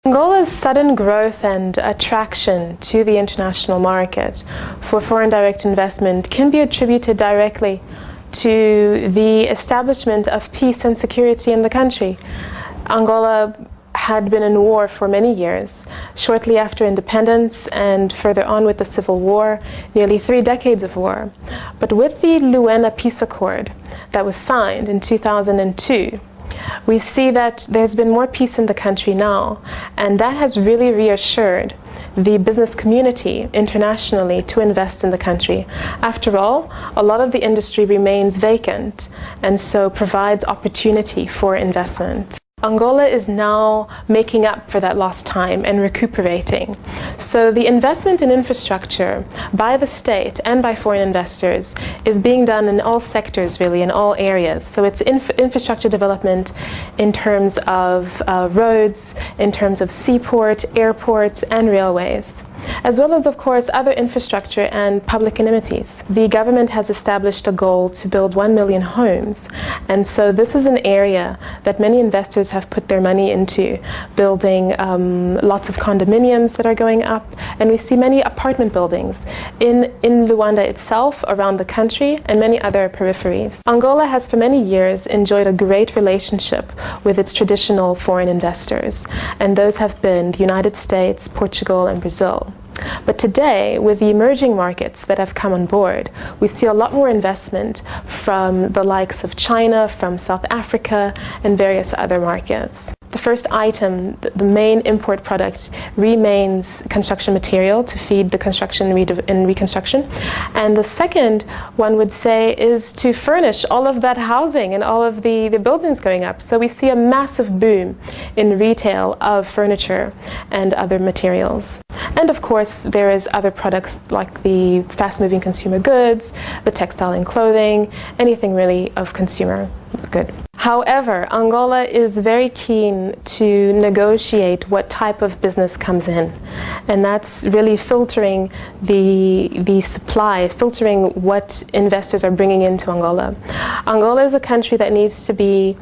Angola's sudden growth and attraction to the international market for foreign direct investment can be attributed directly to the establishment of peace and security in the country. Angola had been in war for many years. Shortly after independence and further on with the Civil War, nearly 3 decades of war. But with the Luanda Peace Accord that was signed in 2002, we see that there's been more peace in the country now, and that has really reassured the business community internationally to invest in the country. After all, a lot of the industry remains vacant and so provides opportunity for investment. Angola is now making up for that lost time and recuperating. So the investment in infrastructure by the state and by foreign investors is being done in all sectors, really, in all areas. So it's infrastructure development in terms of roads, in terms of seaport, airports, and railways, as well as, of course, other infrastructure and public amenities. The government has established a goal to build 1 million homes, and so this is an area that many investors have put their money into, building lots of condominiums that are going up, and we see many apartment buildings in Luanda itself, around the country, and many other peripheries. Angola has for many years enjoyed a great relationship with its traditional foreign investors, and those have been the United States, Portugal, and Brazil. But today, with the emerging markets that have come on board, we see a lot more investment from the likes of China, from South Africa, and various other markets. The first item, the main import product, remains construction material to feed the construction and reconstruction. And the second, one would say, is to furnish all of that housing and all of the buildings going up. So we see a massive boom in retail of furniture and other materials. And of course, there is other products like the fast-moving consumer goods, the textile and clothing, anything really of consumer good. However, Angola is very keen to negotiate what type of business comes in, and that's really filtering the supply, filtering what investors are bringing into Angola. Angola is a country that needs to be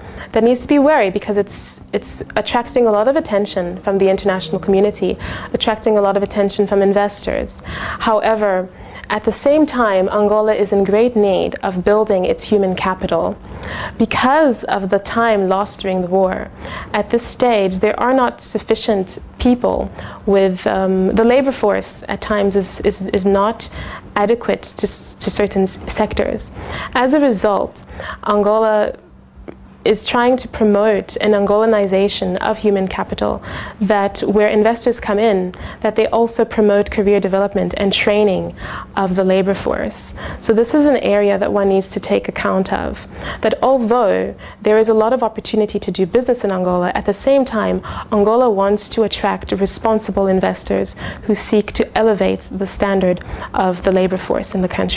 wary, because it's attracting a lot of attention from the international community, attracting a lot of attention from investors. However, at the same time, Angola is in great need of building its human capital because of the time lost during the war. At this stage, there are not sufficient people with the labor force at times is not adequate to certain sectors. As a result, Angola is trying to promote an Angolanization of human capital, that where investors come in, that they also promote career development and training of the labor force. So this is an area that one needs to take account of, that although there is a lot of opportunity to do business in Angola, at the same time, Angola wants to attract responsible investors who seek to elevate the standard of the labor force in the country.